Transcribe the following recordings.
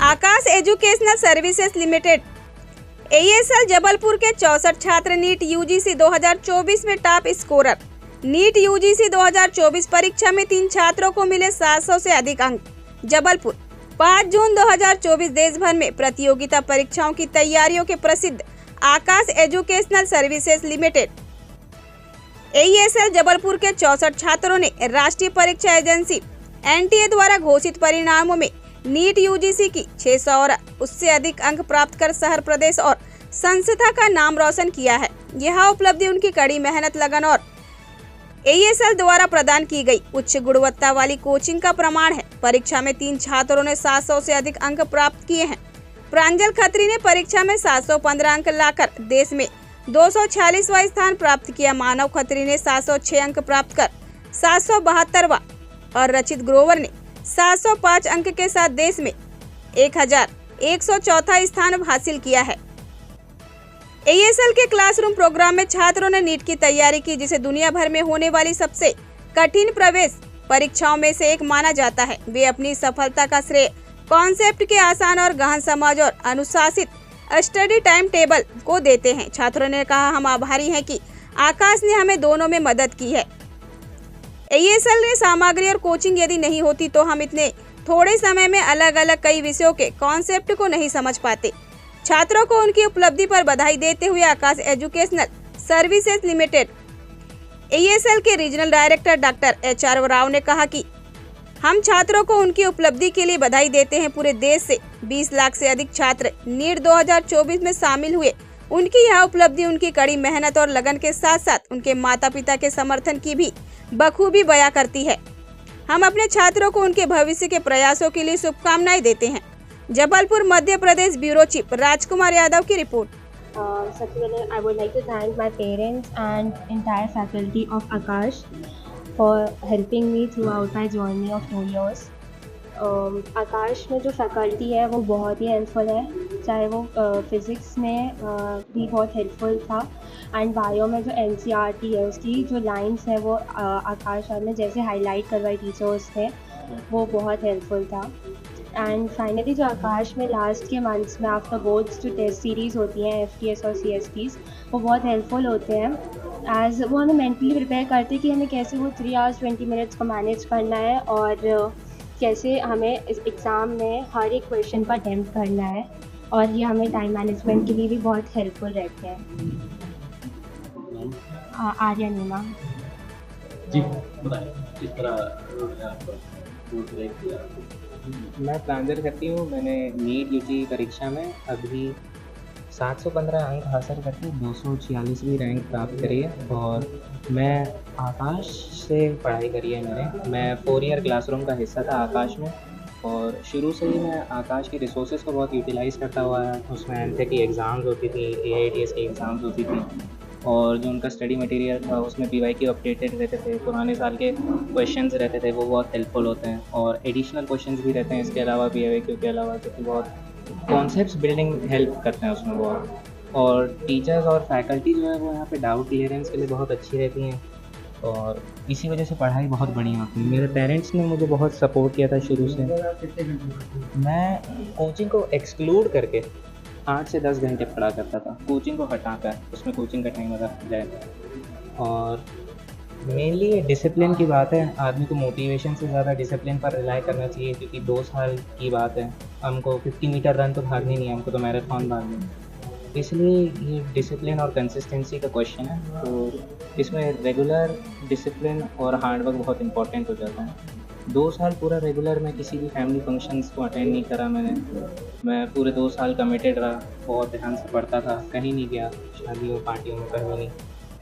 आकाश educational services limited AESL Jabalpur के 64 छात्र NEET UGC 2024 में टॉप स्कोरर। नीट यूजीसी 2024 परीक्षा में 3 छात्रों को मिले 700 से अधिक अंक। जबलपुर 5 जून 2024 देश भर में प्रतियोगिता परीक्षाओं की तैयारियों के प्रसिद्ध Aakash educational services limited AESL Jabalpur के 64 छात्रों ने राष्ट्रीय परीक्षा एजेंसी NTA द्वारा घोषित परिणामों में नीट यूजीसी की 600 और उससे अधिक अंक प्राप्त कर शहर, प्रदेश और संस्था का नाम रोशन किया है। यह उपलब्धि उनकी कड़ी मेहनत, लगन और AESL द्वारा प्रदान की गई उच्च गुणवत्ता वाली कोचिंग का प्रमाण है। परीक्षा में 3 छात्रों ने 700 से अधिक अंक प्राप्त किए हैं। प्रांजल खत्री ने परीक्षा में 715 अंक लाकर देश में 246वां स्थान प्राप्त किया। मानव खत्री ने 706 अंक प्राप्त कर 772वां और रचित ग्रोवर ने 705 अंक के साथ देश में 1104 स्थान हासिल किया है। AESL के क्लासरूम प्रोग्राम में छात्रों ने नीट की तैयारी की, जिसे दुनिया भर में होने वाली सबसे कठिन प्रवेश परीक्षाओं में से एक माना जाता है। वे अपनी सफलता का श्रेय कॉन्सेप्ट के आसान और गहन समझ और अनुशासित स्टडी टाइम टेबल को देते हैं। छात्रों ने कहा, हम आभारी हैं कि आकाश ने हमें दोनों में मदद की है। AESL ने सामग्री और कोचिंग यदि नहीं होती तो हम इतने थोड़े समय में अलग अलग कई विषयों के कॉन्सेप्ट को नहीं समझ पाते। छात्रों को उनकी उपलब्धि पर बधाई देते हुए आकाश एजुकेशनल सर्विसेज लिमिटेड AESL के regional director doctor HR Rao ने कहा कि हम छात्रों को उनकी उपलब्धि के लिए बधाई देते हैं। पूरे देश से 20 लाख से अधिक छात्र नीट 2024 में शामिल हुए। उनकी यह उपलब्धि उनकी कड़ी मेहनत और लगन के साथ साथ उनके माता पिता के समर्थन की भी बखूबी बयां करती है। हम अपने छात्रों को उनके भविष्य के प्रयासों के लिए शुभकामनाएं देते हैं। जबलपुर मध्य प्रदेश ब्यूरो चीफ राजकुमार यादव की रिपोर्ट। सबसे पहले I would like to thank my parents and entire faculty of Akash for helping me throughout my journey of 2 years. आकाश में जो फैकल्टी है वो बहुत ही हेल्पफुल है, चाहे वो फिज़िक्स में भी बहुत हेल्पफुल था एंड बायो में जो NCERT है उसकी जो लाइंस है वो आकाश सर ने जैसे हाईलाइट करवाई टीचर्स ने, वो बहुत हेल्पफुल था। एंड फाइनली जो आकाश में लास्ट के मंथ्स में आफ्टर बोर्ड्स जो टेस्ट सीरीज़ होती हैं FTS और CSTs, वो बहुत हेल्पफुल होते हैं एज वो हमें मेंटली प्रिपेयर करते हैं कि हमें कैसे वो 3 hours 20 minutes को मैनेज करना है और कैसे हमें इस एग्ज़ाम में हर एक क्वेश्चन का अटेम्प्ट करना है, और ये हमें टाइम मैनेजमेंट के लिए भी बहुत हेल्पफुल रहते हैं। आर्या नीमा जी, बताएं किस तरह मैं प्रांजल करती हूँ। मैंने नीट यूजी परीक्षा में अभी 715 अंक हासिल करके 246वीं रैंक प्राप्त करी है और मैं आकाश से पढ़ाई करी है। मैं 4 ईयर क्लासरूम का हिस्सा था आकाश में और शुरू से ही मैं आकाश की रिसोर्सेज को बहुत यूटिलाइज़ करता हुआ है। उसमें एंट्री की एग्ज़ाम्स होती थी, AITS की एग्ज़ाम्स होती थी और जो उनका स्टडी मटेरियल था उसमें PYQ अपडेटेड रहते थे, पुराने साल के क्वेश्चंस रहते थे, वो बहुत हेल्पफुल होते हैं और एडिशनल क्वेश्चंस भी रहते हैं इसके अलावा PYQ के अलावा, क्योंकि बहुत कॉन्सेप्ट्स बिल्डिंग हेल्प करते हैं उसमें बहुत। और टीचर्स और फैकल्टी जो है वो यहाँ पे डाउट क्लियरेंस के लिए बहुत अच्छी रहती हैं और इसी वजह से पढ़ाई बहुत बढ़िया होती है। मेरे पेरेंट्स ने मुझे बहुत सपोर्ट किया था शुरू से। मैं कोचिंग को एक्सक्लूड करके 8 से 10 घंटे पढ़ा करता था, कोचिंग को हटाकर, उसमें कोचिंग का टाइम अगर जाए। और मेनली ये डिसिप्लिन की बात है, आदमी को मोटिवेशन से ज़्यादा डिसिप्लिन पर रिलाई करना चाहिए, क्योंकि 2 साल की बात है, हमको 50 मीटर रन तो भागनी नहीं है, हमको तो मैराथन भागनी है। इसलिए ये डिसिप्लिन और कंसिस्टेंसी का क्वेश्चन है, तो इसमें रेगुलर डिसिप्लिन और हार्डवर्क बहुत इंपॉर्टेंट हो जाता है। 2 साल पूरा रेगुलर मैं किसी भी फैमिली फंक्शंस को अटेंड नहीं करा। मैं पूरे 2 साल कमिटेड रहा, बहुत ध्यान से पढ़ता था, कहीं नहीं गया शादियों पार्टियों में, कहीं नहीं।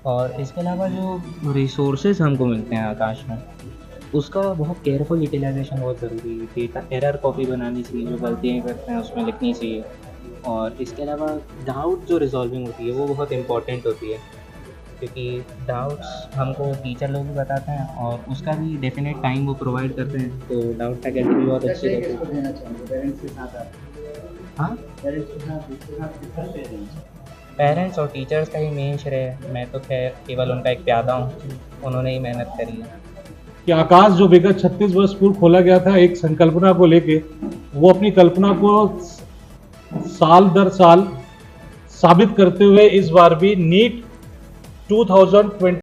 और इसके अलावा जो रिसोर्सेज हमको मिलते हैं आकाश में, उसका बहुत केयरफुल यूटिलाइजेशन बहुत ज़रूरी है। डेटा एरर कॉपी बनानी चाहिए, जो गलतियाँ करते हैं उसमें लिखनी चाहिए। और इसके अलावा डाउट जो रिजॉल्विंग होती है वो बहुत इम्पॉर्टेंट होती है, क्योंकि डाउट्स हमको टीचर लोग भी बताते हैं और उसका भी डेफिनेट टाइम वो प्रोवाइड करते हैं, तो डाउट फैकल्टी भी बहुत अच्छी रहती है। हाँ, पेरेंट्स और टीचर्स का ही मेन श्रेय है। मैं तो खैर केवल उनका एक प्यादा हूँ, उन्होंने ही मेहनत करी है। कि आकाश जो विगत 36 वर्ष पूर्व खोला गया था एक संकल्पना को लेके, वो अपनी कल्पना को साल दर साल साबित करते हुए इस बार भी नीट 2020